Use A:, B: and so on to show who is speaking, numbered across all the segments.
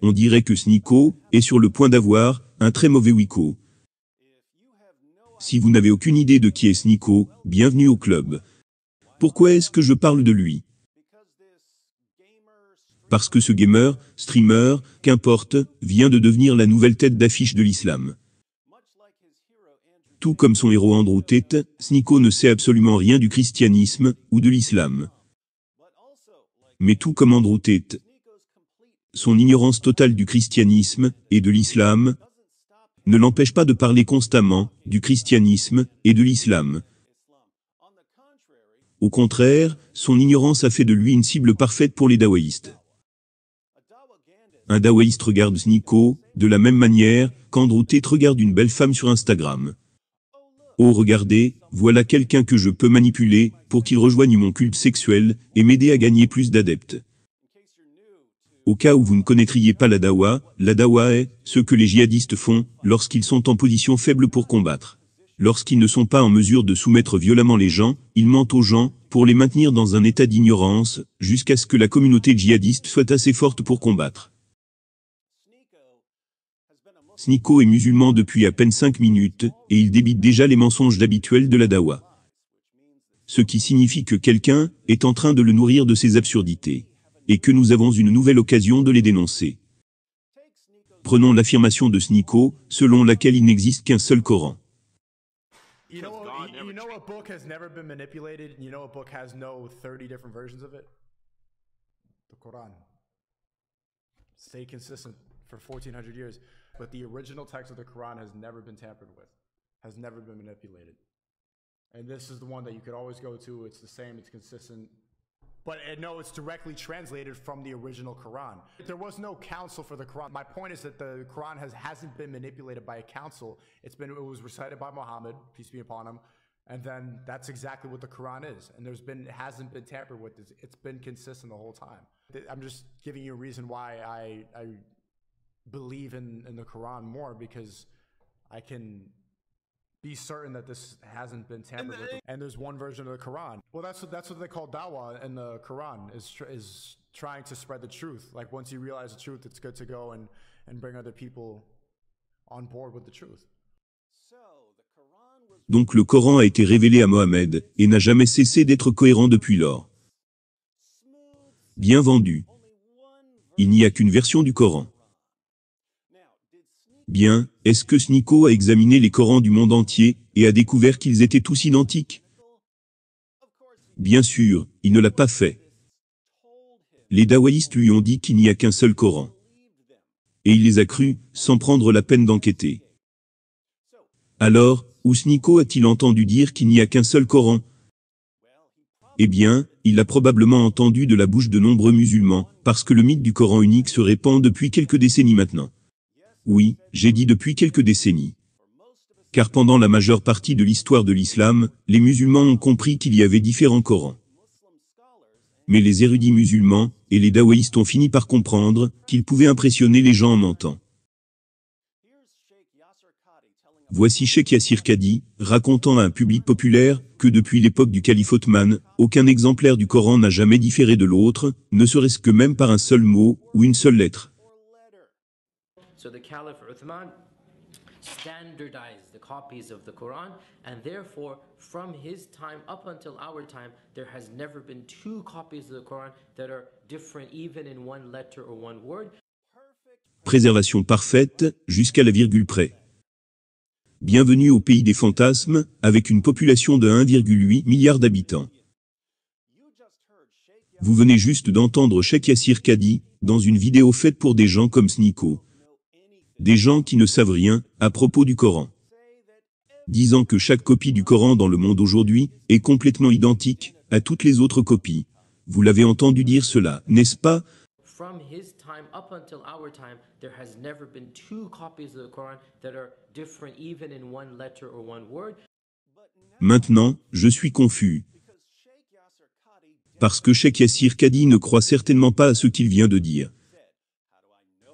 A: On dirait que Sneako est sur le point d'avoir un très mauvais Wiko. Si vous n'avez aucune idée de qui est Sneako, bienvenue au club. Pourquoi est-ce que je parle de lui? Parce que ce gamer, streamer, qu'importe, vient de devenir la nouvelle tête d'affiche de l'islam. Tout comme son héros Andrew Tate, Sneako ne sait absolument rien du christianisme ou de l'islam. Mais tout comme Andrew Tate, son ignorance totale du christianisme et de l'islam ne l'empêche pas de parler constamment du christianisme et de l'islam. Au contraire, son ignorance a fait de lui une cible parfaite pour les dawaïstes. Un dawaïste regarde Sneako de la même manière qu'Andrew Tate regarde une belle femme sur Instagram. Oh regardez, voilà quelqu'un que je peux manipuler pour qu'il rejoigne mon culte sexuel et m'aider à gagner plus d'adeptes. Au cas où vous ne connaîtriez pas la dawa est ce que les djihadistes font lorsqu'ils sont en position faible pour combattre. Lorsqu'ils ne sont pas en mesure de soumettre violemment les gens, ils mentent aux gens pour les maintenir dans un état d'ignorance jusqu'à ce que la communauté djihadiste soit assez forte pour combattre. Sneako est musulman depuis à peine 5 minutes, et il débite déjà les mensonges habituels de la dawa. Ce qui signifie que quelqu'un est en train de le nourrir de ses absurdités, et que nous avons une nouvelle occasion de les dénoncer. Prenons l'affirmation de Sneako, selon laquelle il n'existe qu'un seul Coran.
B: You know a book has never been manipulated, and you know a book has no 30 different versions of it? The Quran. Stay consistent for 1400 years. But the original text of the Quran has never been tampered with, has never been manipulated. And this is the one that you could always go to. It's the same, it's consistent. But no, it's directly translated from the original Quran. There was no council for the Quran. My point is that the Quran hasn't been manipulated by a council. It was recited by Muhammad, peace be upon him. And then that's exactly what the Quran is. And it hasn't been tampered with. It's been consistent the whole time. I'm just giving you a reason why I believe in the Quran more, because I can be certain that this hasn't been tampered with. And there's one version of the Quran. Well, that's what they call dawah in the Quran, is trying to spread the truth. Like once you realize the truth, it's good to go and bring other people on board with the truth.
A: Donc le Coran a été révélé à Mohammed, et n'a jamais cessé d'être cohérent depuis lors. Bien vendu. Il n'y a qu'une version du Coran. Bien, est-ce que Sneako a examiné les Corans du monde entier, et a découvert qu'ils étaient tous identiques? Bien sûr, il ne l'a pas fait. Les dawaïstes lui ont dit qu'il n'y a qu'un seul Coran. Et il les a crus, sans prendre la peine d'enquêter. Alors, où Sneako a-t-il entendu dire qu'il n'y a qu'un seul Coran? Eh bien, il l'a probablement entendu de la bouche de nombreux musulmans, parce que le mythe du Coran unique se répand depuis quelques décennies maintenant. Oui, j'ai dit depuis quelques décennies. Car pendant la majeure partie de l'histoire de l'islam, les musulmans ont compris qu'il y avait différents Corans. Mais les érudits musulmans et les dawaïstes ont fini par comprendre qu'ils pouvaient impressionner les gens en mentant. Voici Cheikh Yassir Qadhi, racontant à un public populaire que depuis l'époque du calife Othman, aucun exemplaire du Coran n'a jamais différé de l'autre, ne serait-ce que même par un seul mot ou une seule lettre.
C: So the Caliph Uthman standardized the copies of the Quran, and therefore from his time up until our time there has never been 2 copies of the Quran that are different even in one letter or one word.
A: Préservation parfaite, jusqu'à la virgule près. Bienvenue au pays des fantasmes, avec une population de 1,8 milliard d'habitants. Vous venez juste d'entendre Cheikh Yassir Qadhi, dans une vidéo faite pour des gens comme Sneako. Des gens qui ne savent rien à propos du Coran. Disant que chaque copie du Coran dans le monde aujourd'hui est complètement identique à toutes les autres copies. Vous l'avez entendu dire cela, n'est-ce pas?
C: From his time up until our time, there has never been 2 copies of the Quran that are different even in one letter or one word.
A: Maintenant, je suis confus. Parce que Cheikh Yassir Qadhi ne croit certainement pas à ce qu'il vient de dire.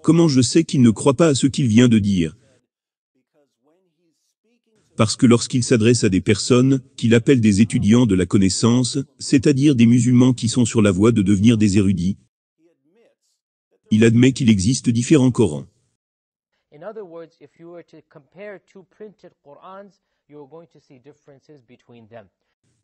A: Comment je sais qu'il ne croit pas à ce qu'il vient de dire? Parce que lorsqu'il s'adresse à des personnes, qu'il appelle des étudiants de la connaissance, c'est-à-dire des musulmans qui sont sur la voie de devenir des érudits, Il admet qu'il existe différents Corans.
C: In other words, if you were to compare two printed Qur'ans, you're going to see differences between them.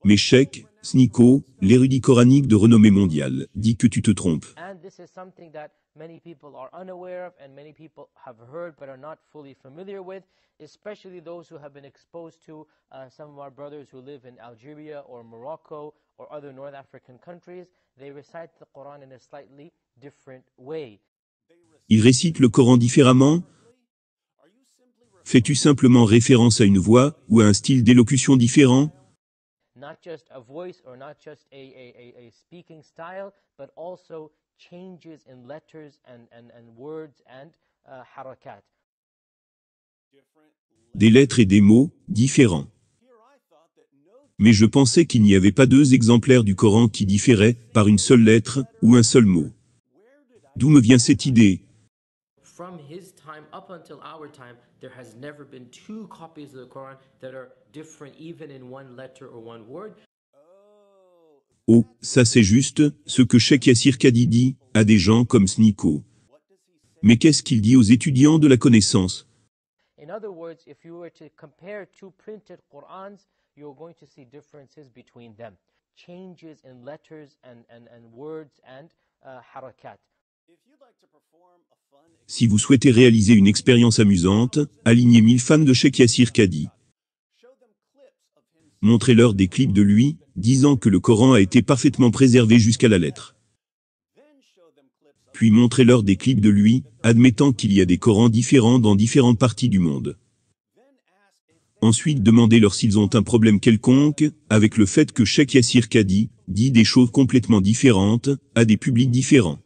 A: Mais Sheikh Sneako, l'érudit coranique de renommée mondiale, dit que tu te trompes.
C: And this is something that many people are unaware of and many people have heard but are not fully familiar with, especially those who have been exposed to some of our brothers who live in Algeria or Morocco or other North African countries. They recite the Quran in a slightly different way.
A: Il récite le Coran différemment? Fais-tu simplement référence à une voix ou à un style d'élocution différent?
C: Not just a voice or not just a speaking style, but also changes in letters and words and harakat.
A: Des lettres et des mots différents. Mais je pensais qu'il n'y avait pas deux exemplaires du Coran qui différaient par une seule lettre ou un seul mot. D'où me vient cette idée?
C: From his time up until our time, there has never been two copies of the Quran that are different even in one letter or one word.
A: Oh, ça c'est juste ce que Cheikh Yassir Kadi dit à des gens comme Sneako. Mais qu'est-ce qu'il dit aux étudiants de la connaissance?
C: In other words, if you were to compare two printed Qur'ans, you're going to see differences between them. Changes in letters and words and harakat.
A: Si vous souhaitez réaliser une expérience amusante, alignez 1000 fans de Cheikh Yassir Kadi. Montrez-leur des clips de lui, disant que le Coran a été parfaitement préservé jusqu'à la lettre. Puis montrez-leur des clips de lui, admettant qu'il y a des Corans différents dans différentes parties du monde. Ensuite demandez-leur s'ils ont un problème quelconque, avec le fait que Cheikh Yassir Kadi dit des choses complètement différentes, à des publics différents.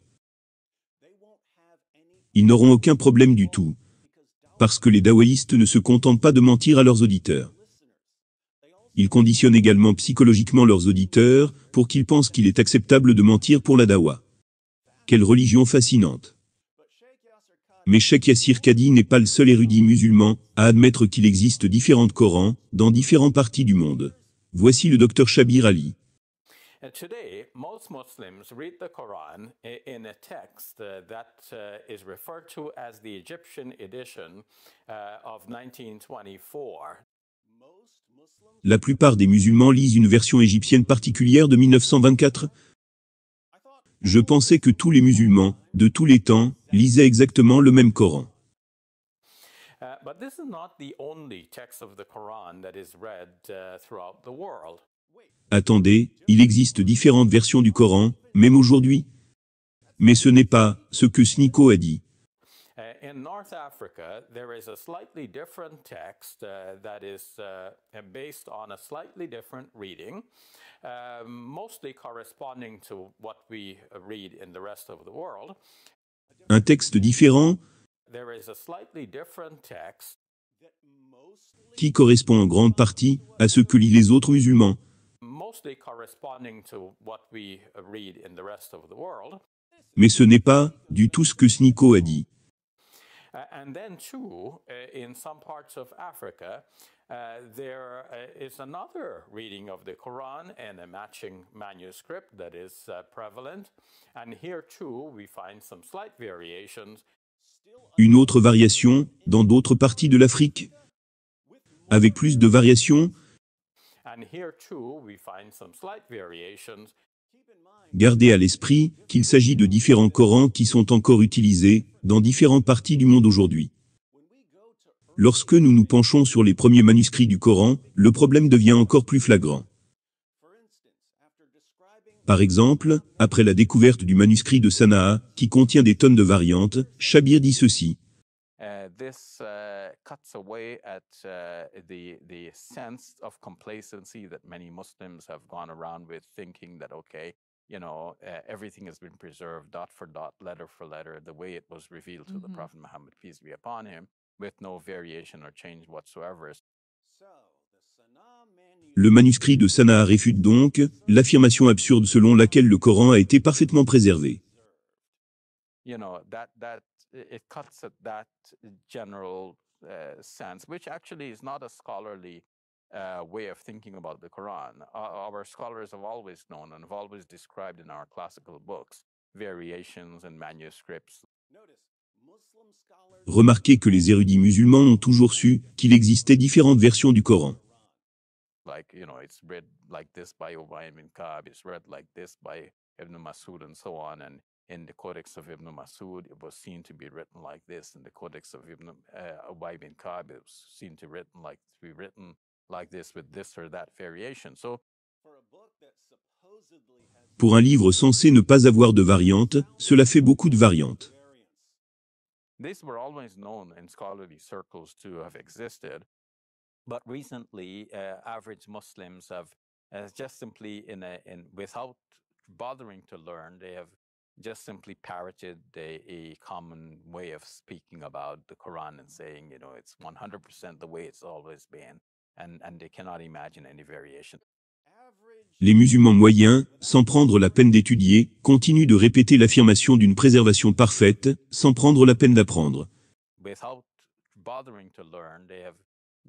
A: Ils n'auront aucun problème du tout. Parce que les dawaïstes ne se contentent pas de mentir à leurs auditeurs. Ils conditionnent également psychologiquement leurs auditeurs, pour qu'ils pensent qu'il est acceptable de mentir pour la dawa. Quelle religion fascinante. Mais Cheikh Yassir Kadi n'est pas le seul érudit musulman à admettre qu'il existe différents Corans dans différentes parties du monde. Voici le docteur Shabir Ali.
D: Today, most Muslims read the Quran in a text that is referred to as the Egyptian edition of 1924.
A: La plupart des musulmans lisent une version égyptienne particulière de 1924. Je pensais que tous les musulmans, de tous les temps, lisaient exactement le même Coran.
D: But this is not the only text of the Quran that is read throughout the world.
A: Attendez, il existe différentes versions du Coran, même aujourd'hui. Mais ce n'est pas ce que Sneako a dit.
D: In North Africa, there is a slightly different text that is based on a slightly different reading, mostly corresponding to what we read in the rest of the world.
A: Un texte différent
D: There is a slightly different text
A: qui correspond en grande partie à ce que lisent les autres musulmans.
D: mostly corresponding to what we read in the rest of the world.
A: Mais ce n'est pas du tout ce que Sneako a dit.
D: And then too, in some parts of Africa, there is another reading of the Quran and a matching manuscript that is prevalent. And here too, we find some slight variations.
A: Une autre variation dans d'autres parties de l'Afrique. Avec plus de variations,
D: And here too, we find some slight variations.
A: gardez à l'esprit qu'il s'agit de différents Corans qui sont encore utilisés dans différentes parties du monde aujourd'hui. Lorsque nous nous penchons sur les premiers manuscrits du Coran, le problème devient encore plus flagrant. Par exemple, après la découverte du manuscrit de Sanaa, qui contient des tonnes de variantes, Shabir dit ceci.
D: This cuts away at the sense of complacency that many Muslims have gone around with, thinking that, okay, everything has been preserved dot for dot, letter for letter, the way it was revealed to the Prophet Muhammad, peace be upon him, with no variation or change whatsoever.
A: Le manuscrit de Sanaa réfute donc l'affirmation absurde selon laquelle le Coran a été parfaitement préservé.
D: That it cuts at that general sense, which actually is not a scholarly way of thinking about the Quran. Our scholars have always known and have always described in our classical books variations in manuscripts,
A: Remarquez que les érudits musulmans ont toujours su qu'il existait différentes versions du Coran.
D: Like, it's read like this by Ubay ibn Ka'b, it's read like this by Ibn Masud and so on. And in the Codex of Ibn Masud, it was seen to be written like this. In the Codex of Ubay ibn Ka'b, it was seen to be written like this with this or that variation. So,
A: Pour un livre censé ne pas avoir de variantes, cela fait beaucoup de variantes.
D: these were always known in scholarly circles to have existed, but recently, average Muslims have just simply, without bothering to learn, they have just simply parroted a common way of speaking about the Quran and saying, it's 100% the way it's always been, and they cannot imagine any variation.
A: Les musulmans moyens, sans prendre la peine d'étudier, continuent de répéter l'affirmation d'une préservation parfaite, sans prendre la peine d'apprendre.
D: Without bothering to learn, they have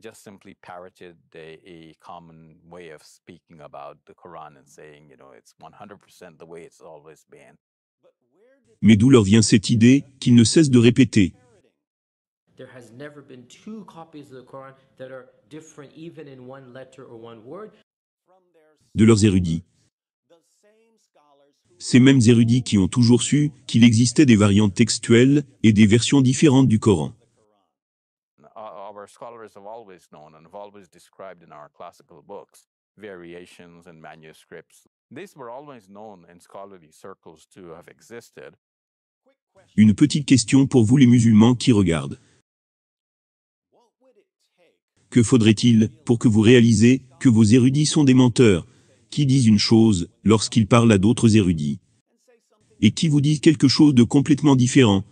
D: just simply parroted a common way of speaking about the Quran and saying, it's 100% the way it's always been.
A: Mais d'où leur vient cette idée qu'ils ne cessent de répéter?
C: There has never been two copies of the Quran that are different even in one letter or one word.
A: De leurs érudits. Ces mêmes érudits qui ont toujours su qu'il existait des variantes textuelles et des versions différentes du Coran.
D: Our scholars have always known and have always described in our classical books variations and manuscripts. These were always known in scholarly circles to have existed.
A: Une petite question pour vous les musulmans qui regardent. Que faudrait-il pour que vous réalisez que vos érudits sont des menteurs, qui disent une chose lorsqu'ils parlent à d'autres érudits, et qui vous disent quelque chose de complètement différent?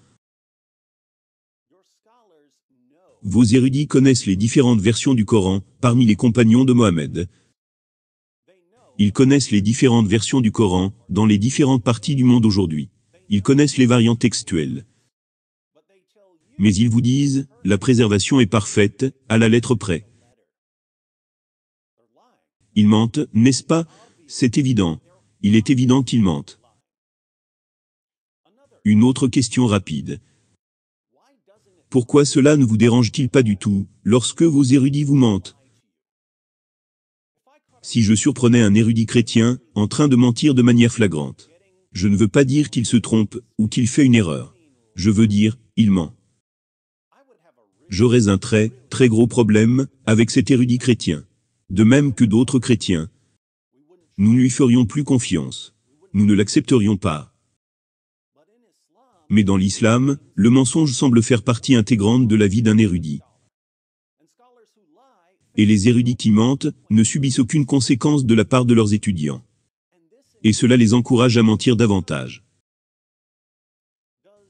A: Vos érudits connaissent les différentes versions du Coran parmi les compagnons de Mohammed. Ils connaissent les différentes versions du Coran dans les différentes parties du monde aujourd'hui. Ils connaissent les variantes textuelles. Mais ils vous disent, la préservation est parfaite, à la lettre près. Ils mentent, n'est-ce pas? C'est évident. Il est évident qu'ils mentent. Une autre question rapide. Pourquoi cela ne vous dérange-t-il pas du tout, lorsque vos érudits vous mentent? Si je surprenais un érudit chrétien, en train de mentir de manière flagrante, je ne veux pas dire qu'il se trompe, ou qu'il fait une erreur. Je veux dire, il ment. J'aurais un très, très gros problème, avec cet érudit chrétien. De même que d'autres chrétiens. Nous ne lui ferions plus confiance. Nous ne l'accepterions pas. Mais dans l'islam, le mensonge semble faire partie intégrante de la vie d'un érudit. Et les érudits qui mentent ne subissent aucune conséquence de la part de leurs étudiants. Et cela les encourage à mentir davantage.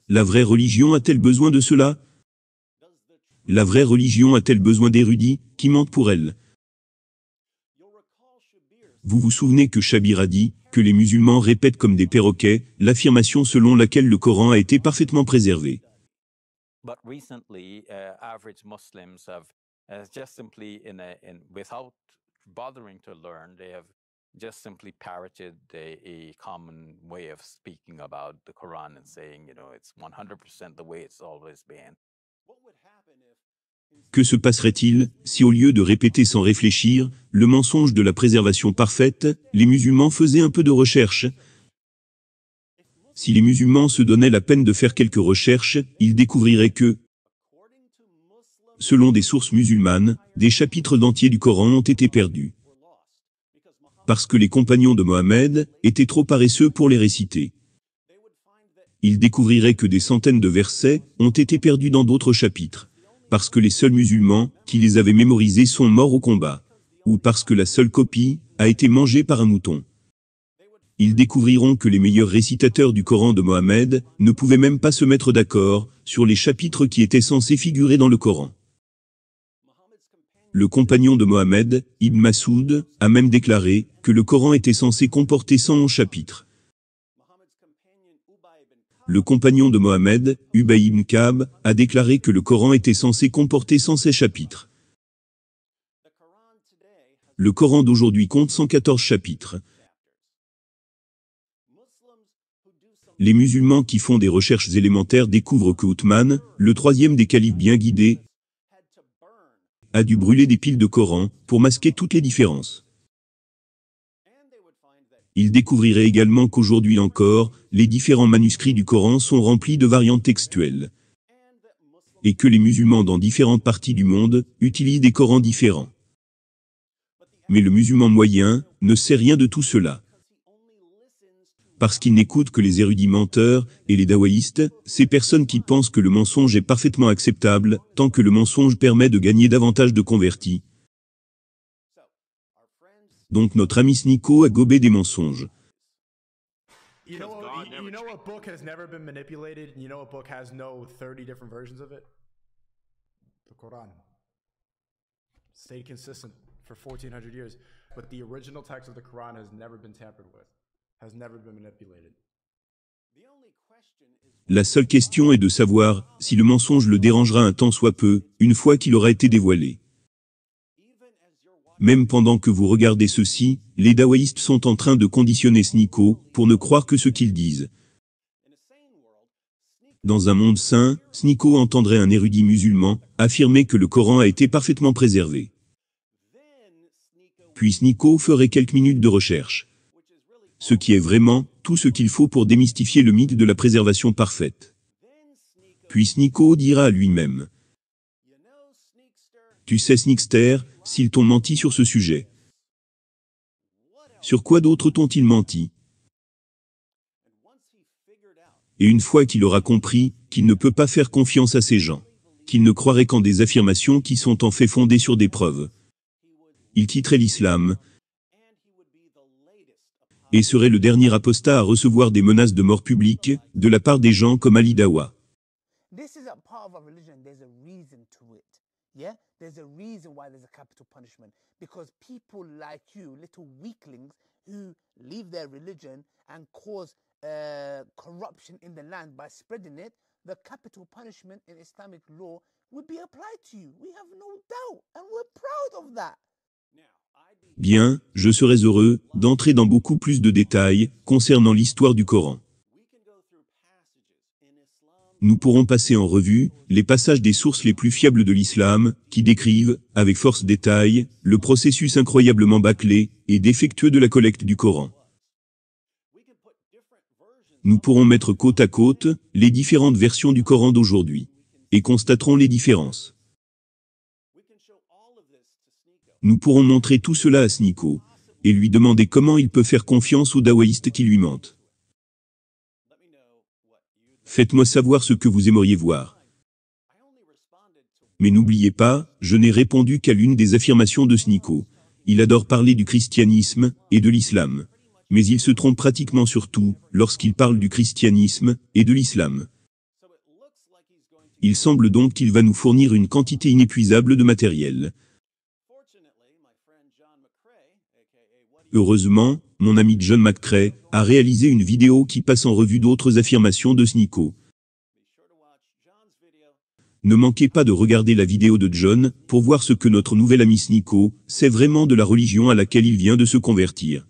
A: La vraie religion a-t-elle besoin de cela? La vraie religion a-t-elle besoin d'érudits qui mentent pour elle? Vous vous souvenez que Shabir a dit que les musulmans répètent comme des perroquets l'affirmation selon laquelle le Coran a été parfaitement préservé.
D: But recently, average Muslims have just simply, without bothering to learn, they have just simply parroted a common way of speaking about the Quran and saying, it's 100% the way it's always been.
A: Que se passerait-il si au lieu de répéter sans réfléchir le mensonge de la préservation parfaite, les musulmans faisaient un peu de recherche? Si les musulmans se donnaient la peine de faire quelques recherches, ils découvriraient que, selon des sources musulmanes, des chapitres entiers du Coran ont été perdus. Parce que les compagnons de Mohammed étaient trop paresseux pour les réciter. Ils découvriraient que des centaines de versets ont été perdus dans d'autres chapitres. Parce que les seuls musulmans qui les avaient mémorisés sont morts au combat. Ou parce que la seule copie a été mangée par un mouton. Ils découvriront que les meilleurs récitateurs du Coran de Mohammed ne pouvaient même pas se mettre d'accord sur les chapitres qui étaient censés figurer dans le Coran. Le compagnon de Mohammed, Ibn Masud, a même déclaré que le Coran était censé comporter 111 chapitres. Le compagnon de Mohammed, Ubay ibn Ka'b, a déclaré que le Coran était censé comporter 116 chapitres. Le Coran d'aujourd'hui compte 114 chapitres. Les musulmans qui font des recherches élémentaires découvrent que Uthman, le troisième des califes bien guidés, a dû brûler des piles de Coran pour masquer toutes les différences. Ils découvriraient également qu'aujourd'hui encore, les différents manuscrits du Coran sont remplis de variantes textuelles, et que les musulmans dans différentes parties du monde utilisent des Corans différents. Mais le musulman moyen ne sait rien de tout cela. Parce qu'il n'écoute que les érudits menteurs et les dawaïstes, ces personnes qui pensent que le mensonge est parfaitement acceptable, tant que le mensonge permet de gagner davantage de convertis. Donc notre ami Sneako a gobé des mensonges.
B: You know a book has never been manipulated, and you know a book has no 30 different versions of it? The Quran. Stayed consistent for 1400 years, but the original text of the Quran has never been tampered with, has never been manipulated.
A: La seule question est de savoir si le mensonge le dérangera un tant soit peu, une fois qu'il aura été dévoilé. Même pendant que vous regardez ceci, les dawaïstes sont en train de conditionner Sneako pour ne croire que ce qu'ils disent. Dans un monde sain, Sneako entendrait un érudit musulman affirmer que le Coran a été parfaitement préservé. Puis Sneako ferait quelques minutes de recherche. Ce qui est vraiment tout ce qu'il faut pour démystifier le mythe de la préservation parfaite. Puis Sneako dira à lui-même: Tu sais Sneakster, s'ils t'ont menti sur ce sujet. Sur quoi d'autre t'ont-ils menti? Et une fois qu'il aura compris qu'il ne peut pas faire confiance à ces gens, qu'il ne croirait qu'en des affirmations qui sont en fait fondées sur des preuves, il quitterait l'islam et serait le dernier apostat à recevoir des menaces de mort publique de la part des gens comme Ali Dawa.
E: This is a part of our religion. There's a reason to it. Yeah? There's a reason why there's a capital punishment. Because people like you, little weaklings, who leave their religion and cause corruption in the land by spreading it, the capital punishment in Islamic law would be applied to you. We have no doubt, and we're proud of that.
A: Bien, je serais heureux d'entrer dans beaucoup plus de détails concernant l'histoire du Coran. Nous pourrons passer en revue les passages des sources les plus fiables de l'islam, qui décrivent, avec force détail, le processus incroyablement bâclé et défectueux de la collecte du Coran. Nous pourrons mettre côte à côte les différentes versions du Coran d'aujourd'hui, et constaterons les différences. Nous pourrons montrer tout cela à Sneako, et lui demander comment il peut faire confiance aux dawaïstes qui lui mentent. Faites-moi savoir ce que vous aimeriez voir. Mais n'oubliez pas, je n'ai répondu qu'à l'une des affirmations de Sneako. Il adore parler du christianisme et de l'islam. Mais il se trompe pratiquement sur tout lorsqu'il parle du christianisme et de l'islam. Il semble donc qu'il va nous fournir une quantité inépuisable de matériel. Heureusement, mon ami John McCrae a réalisé une vidéo qui passe en revue d'autres affirmations de Sneako. Ne manquez pas de regarder la vidéo de John pour voir ce que notre nouvel ami Sneako sait vraiment de la religion à laquelle il vient de se convertir.